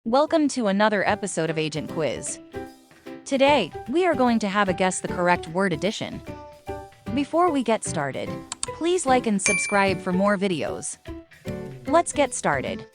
Welcome to another episode of Agent Quiz. Today, we are going to have a guess the correct word addition. Before we get started, please like and subscribe for more videos. Let's get started.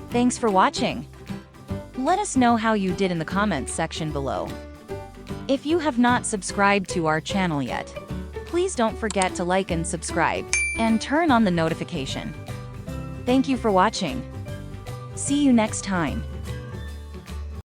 Thanks for watching. Let us know how you did in the comments section below. If you have not subscribed to our channel yet, please don't forget to like and subscribe, and turn on the notification. Thank you for watching. See you next time.